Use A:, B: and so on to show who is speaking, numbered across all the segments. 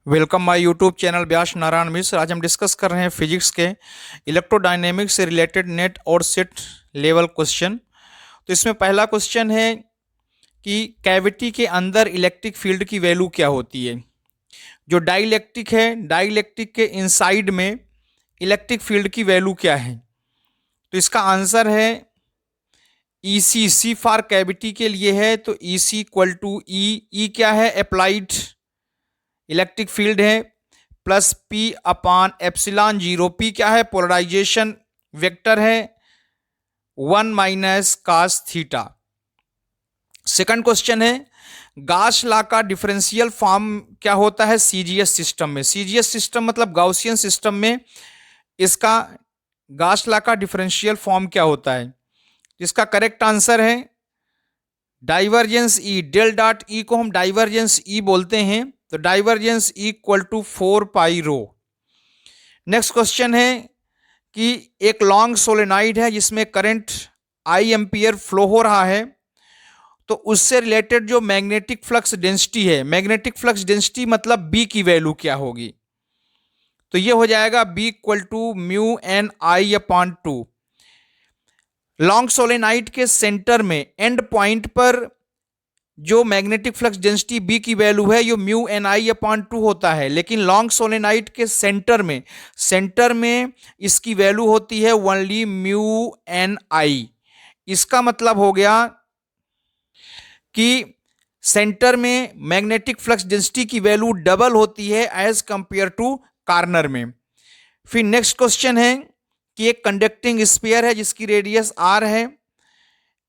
A: Welcome my YouTube channel व्यास नारायण मिश्र। आज हम discuss कर रहे हैं फिजिक्स के इलेक्ट्रोडायनेमिक्स से रिलेटेड नेट और सेट लेवल क्वेश्चन। तो इसमें पहला क्वेश्चन है कि कैविटी के अंदर इलेक्ट्रिक फील्ड की वैल्यू क्या होती है। जो डाइलेक्ट्रिक है, डाइलेक्ट्रिक के इनसाइड में इलेक्ट्रिक फील्ड की वैल्यू क्या है। तो इसका आंसर है ई सी। सी फॉर कैविटी के लिए है, तो ई सी इक्वल टू ई क्या है, अप्लाइड इलेक्ट्रिक फील्ड है, प्लस पी अपान एप्सिलॉन जीरो। पी क्या है, पोलराइजेशन वेक्टर है, 1 - cos थीटा। सेकंड क्वेश्चन है गॉस लॉ का डिफरेंशियल फॉर्म क्या होता है सीजीएस सिस्टम में। सीजीएस सिस्टम मतलब गॉसियन सिस्टम में इसका गॉस लॉ का डिफरेंशियल फॉर्म क्या होता है। इसका करेक्ट आंसर है डाइवर्जेंस ई। डेल डॉट ई को हम डाइवर्जेंस ई बोलते हैं, तो divergence E equal to 4 pi rho. Next question है कि एक लॉन्ग सोलेनाइड है जिसमें करंट आई एम्पियर फ्लो हो रहा है, तो उससे रिलेटेड जो मैग्नेटिक फ्लक्स डेंसिटी है, मैग्नेटिक फ्लक्स डेंसिटी मतलब बी की वैल्यू क्या होगी। तो ये हो जाएगा B equal to mu N I upon two. Long solenoid के सेंटर में एंड पॉइंट पर जो मैग्नेटिक फ्लक्स डेंसिटी बी की वैल्यू है ये mu N I upon two होता है, लेकिन लॉन्ग सोलेनाइड के सेंटर में इसकी वैल्यू होती है ओनली म्यू एन आई। इसका मतलब हो गया कि सेंटर में मैग्नेटिक फ्लक्स डेंसिटी की वैल्यू डबल होती है एज कंपेयर टू कॉर्नर में। फिर नेक्स्ट क्वेश्चन है कि एक कंडक्टिंग स्फीयर है जिसकी रेडियस आर है,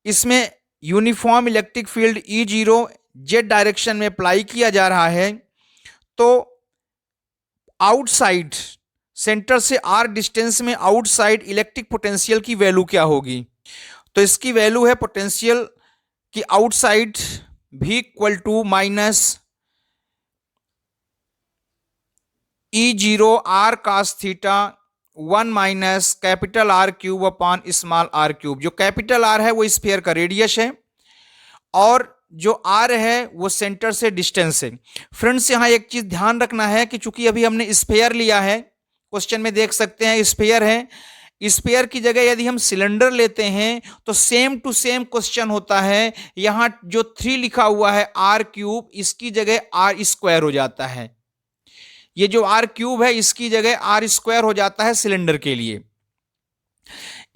A: इसमें uniform electric field E zero Z direction में अप्लाई किया जा रहा है, तो आउटसाइड सेंटर से आर डिस्टेंस में आउटसाइड इलेक्ट्रिक पोटेंशियल की वैल्यू क्या होगी। तो इसकी वैल्यू है पोटेंशियल की आउटसाइड भी equal to minus E zero R cos theta 1 - capital R cube upon small R cube. जो कैपिटल आर है वो स्फीयर का रेडियस है और जो आर है वो सेंटर से डिस्टेंस है। फ्रेंड्स यहां एक चीज ध्यान रखना है कि चूंकि अभी हमने स्फीयर लिया है, क्वेश्चन में देख सकते हैं स्फीयर है, स्फीयर की जगह यदि हम सिलेंडर लेते हैं तो सेम टू सेम क्वेश्चन होता है। यहां जो 3 लिखा हुआ है आर क्यूब, इसकी जगह आर स्क्वायर हो जाता है। ये जो आर क्यूब है इसकी जगह आर स्क्वायर हो जाता है सिलेंडर के लिए।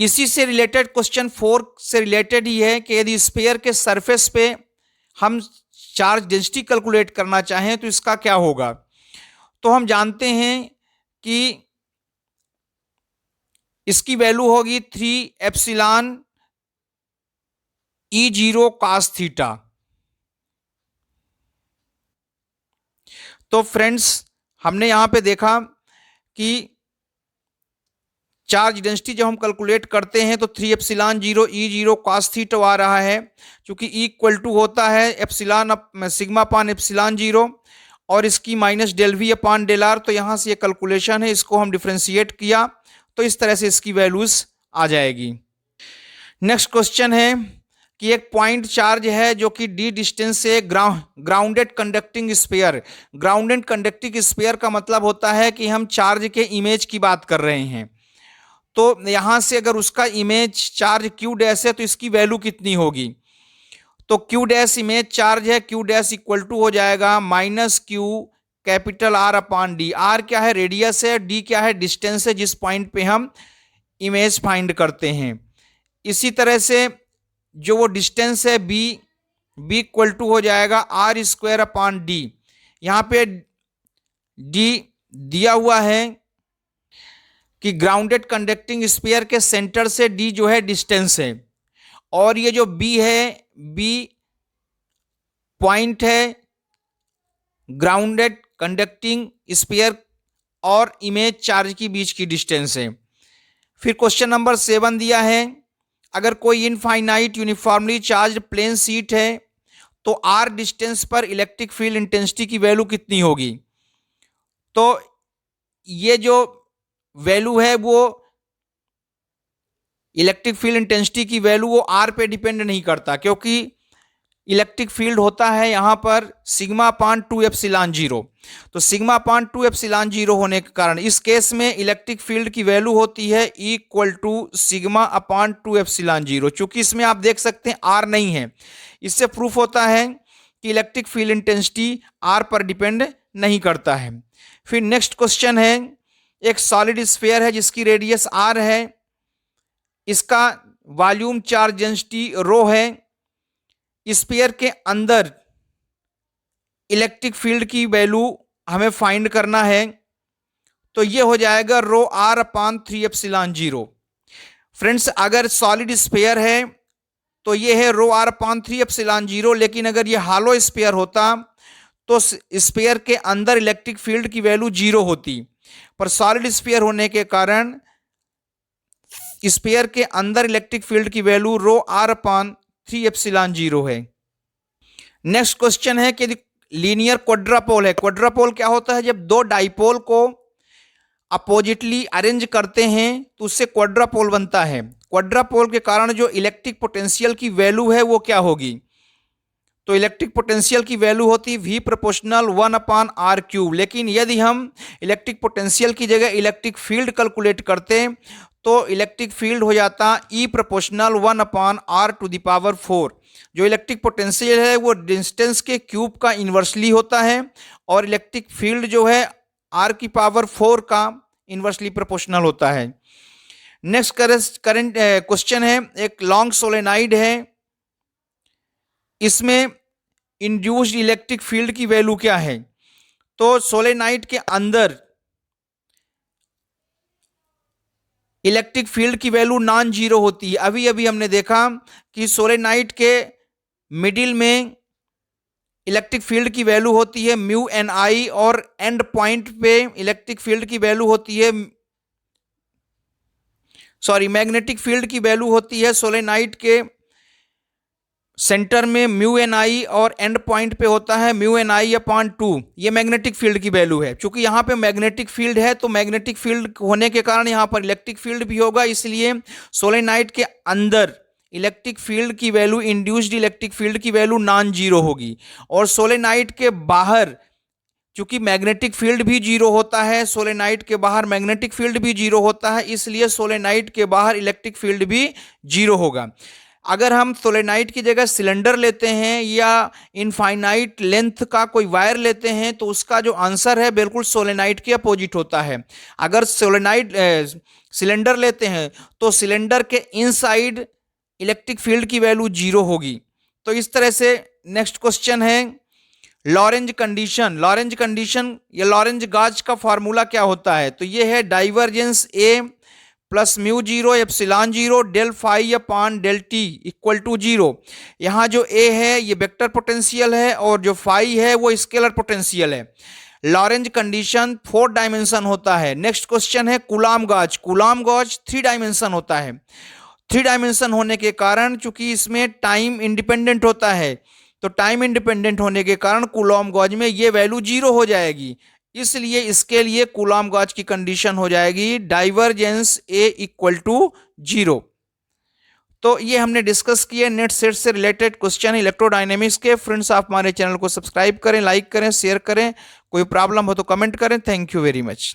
A: इसी से रिलेटेड क्वेश्चन 4 से रिलेटेड ही है कि यदि स्फीयर के सरफेस पे हम चार्ज डेंसिटी कैलकुलेट करना चाहें तो इसका क्या होगा। तो हम जानते हैं कि इसकी वैल्यू होगी 3 epsilon E zero cos theta. तो फ्रेंड्स हमने यहां पे देखा कि चार्ज डेंसिटी जब हम कैलकुलेट करते हैं तो 3 epsilon zero E zero cos theta आ रहा है, क्योंकि ई इक्वल टू होता है epsilon sigma upon epsilon zero और इसकी minus del V upon del R. तो यहाँ से ये कैलकुलेशन है, इसको हम डिफ्रेंशिएट किया तो इस तरह से इसकी वैल्यूज आ जाएगी। नेक्स्ट क्वेश्चन है कि एक पॉइंट चार्ज है जो कि डी डिस्टेंस से grounded conducting sphere. Grounded conducting sphere का मतलब होता है कि हम चार्ज के इमेज की बात कर रहे हैं। तो यहां से अगर उसका इमेज चार्ज क्यू डैश है तो इसकी वैल्यू कितनी होगी। तो क्यू डैश इमेज चार्ज है, क्यू डैश इक्वल टू हो जाएगा minus Q capital R upon D. R क्या है, रेडियस है, डी क्या है, डिस्टेंस है जिस पॉइंट पे हम इमेज फाइंड करते हैं। इसी तरह से जो वो डिस्टेंस है बी इक्वल टू हो जाएगा आर स्क्वायर अपान डी। यहां पे डी दिया हुआ है कि ग्राउंडेड कंडक्टिंग स्फीयर के सेंटर से डी जो है डिस्टेंस है, और ये जो बी है, बी पॉइंट है ग्राउंडेड कंडक्टिंग स्फीयर और इमेज चार्ज के बीच की डिस्टेंस है। फिर क्वेश्चन नंबर 7 दिया है अगर कोई infinite uniformly charged plane sheet है तो आर डिस्टेंस पर इलेक्ट्रिक फील्ड इंटेंसिटी की वैल्यू कितनी होगी। तो ये जो वैल्यू है वो इलेक्ट्रिक फील्ड इंटेंसिटी की वैल्यू वो आर पे डिपेंड नहीं करता, क्योंकि इलेक्ट्रिक फील्ड होता है यहाँ पर सिग्मा अपान 2 एप्सिलॉन 0। तो सिग्मा अपान 2 एप्सिलॉन 0 होने के कारण इस केस में इलेक्ट्रिक फील्ड की वैल्यू होती है E equal to sigma upon 2 epsilon 0। चूंकि इसमें आप देख सकते हैं R नहीं है, इससे प्रूफ होता है कि इलेक्ट्रिक फील्ड इंटेंसिटी R पर डिपेंड नहीं करता है। फिर नेक्स्ट क्वेश्चन है, एक सॉलिड स्फीयर है जिसकी रेडियस R है, इसका वॉल्यूम चार्ज डेंसिटी रो है, स्फीयर के अंदर इलेक्ट्रिक फील्ड की वैल्यू हमें फाइंड करना है। तो ये हो जाएगा रो R अपान 3 एप्सिलॉन 0। फ्रेंड्स, अगर सॉलिड स्फीयर है तो ये है रो R अपान 3 एप्सिलॉन 0, लेकिन अगर ये हालो स्फीयर होता तो स्फीयर के अंदर इलेक्ट्रिक फील्ड की वैल्यू 0 होती, पर सॉलिड स्फीयर होने के कारण स्फीयर के अंदर इलेक्ट्रिक फील्ड की वैल्यू रो R अपान 3 एप्सिलॉन 0 है। नेक्स्ट क्वेश्चन है कि लीनियर क्वाड्रापोल है। क्वाड्रापोल क्या होता है? जब दो डाइपोल को अपोजिटली अरेंज करते हैं तो उससे क्वाड्रापोल बनता है। क्वाड्रापोल के कारण जो इलेक्ट्रिक पोटेंशियल की वैल्यू है वो क्या होगी? तो इलेक्ट्रिक पोटेंशियल की वैल्यू होती है V proportional 1 upon R cube. लेकिन यदि हम इलेक्ट्रिक पोटेंशियल की जगह इलेक्ट्रिक फील्ड कैलकुलेट करते तो इलेक्ट्रिक फील्ड हो जाता E proportional 1 upon R to the power 4। जो इलेक्ट्रिक पोटेंशियल है वो डिस्टेंस के क्यूब का इन्वर्सली होता है और इलेक्ट्रिक फील्ड जो है R की पावर 4 का इन्वर्सली प्रोपोर्शनल होता है। नेक्स्ट करंट क्वेश्चन है, एक लॉन्ग सोलेनाइड है, इसमें इंड्यूस्ड इलेक्ट्रिक फील्ड की वैल्यू क्या है? तो सोलेनाइड के अंदर इलेक्ट्रिक फील्ड की वैल्यू नॉन जीरो होती है। अभी अभी हमने देखा कि सोलेनाइड के मिडिल में इलेक्ट्रिक फील्ड की वैल्यू होती है म्यू एन आई और एंड पॉइंट पे इलेक्ट्रिक फील्ड की वैल्यू होती है मैग्नेटिक फील्ड की वैल्यू होती है सोलेनाइड के सेंटर में म्यू एन आई और एंड पॉइंट पे होता है म्यू एन आई अपॉन 2। ये मैग्नेटिक फील्ड की वैल्यू है। क्योंकि यहाँ पे मैग्नेटिक फील्ड है तो मैग्नेटिक फील्ड होने के कारण यहाँ पर इलेक्ट्रिक फील्ड भी होगा, इसलिए सोलेनाइड के अंदर इलेक्ट्रिक फील्ड की वैल्यू इंड्यूस्ड इलेक्ट्रिक फील्ड की वैल्यू नॉन जीरो होगी। और सोलेनाइड के बाहर चूंकि मैग्नेटिक फील्ड भी जीरो होता है, सोलेनाइड के बाहर मैग्नेटिक फील्ड भी जीरो होता है, इसलिए सोलेनाइड के बाहर इलेक्ट्रिक फील्ड भी जीरो होगा। अगर हम सोलेनाइड की जगह सिलेंडर लेते हैं या इनफाइनाइट लेंथ का कोई वायर लेते हैं तो उसका जो आंसर है बिल्कुल सोलेनाइड के अपोजिट होता है। अगर सोलेनाइड सिलेंडर लेते हैं तो सिलेंडर के इनसाइड इलेक्ट्रिक फील्ड की वैल्यू जीरो होगी। तो इस तरह से नेक्स्ट क्वेश्चन है लॉरेंज कंडीशन। लॉरेंज कंडीशन या लॉरेंज गाज का फॉर्मूला क्या होता है? तो ये है divergence A plus mu zero epsilon zero del phi upon del T equal to zero. यहाँ जो ए है ये वेक्टर पोटेंशियल है और जो फाई है वो स्केलर पोटेंशियल है। लॉरेंज कंडीशन 4 डायमेंशन होता है। नेक्स्ट क्वेश्चन है Coulomb gauge. Coulomb gauge 3 dimension होता है। 3 डायमेंशन होने के कारण चूंकि इसमें टाइम इंडिपेंडेंट होता है तो टाइम इंडिपेंडेंट होने के कारण कूलॉम गॉज में ये वैल्यू जीरो हो जाएगी, इसलिए इसके लिए कूलॉम गॉज की कंडीशन हो जाएगी डाइवर्जेंस ए इक्वल टू 0। तो ये हमने डिस्कस किया नेट सेट से रिलेटेड क्वेश्चन इलेक्ट्रोडायनेमिक्स के। फ्रेंड्स, आप हमारे चैनल को सब्सक्राइब करें, लाइक करें, शेयर करें। कोई प्रॉब्लम हो तो कमेंट करें। Thank you very much.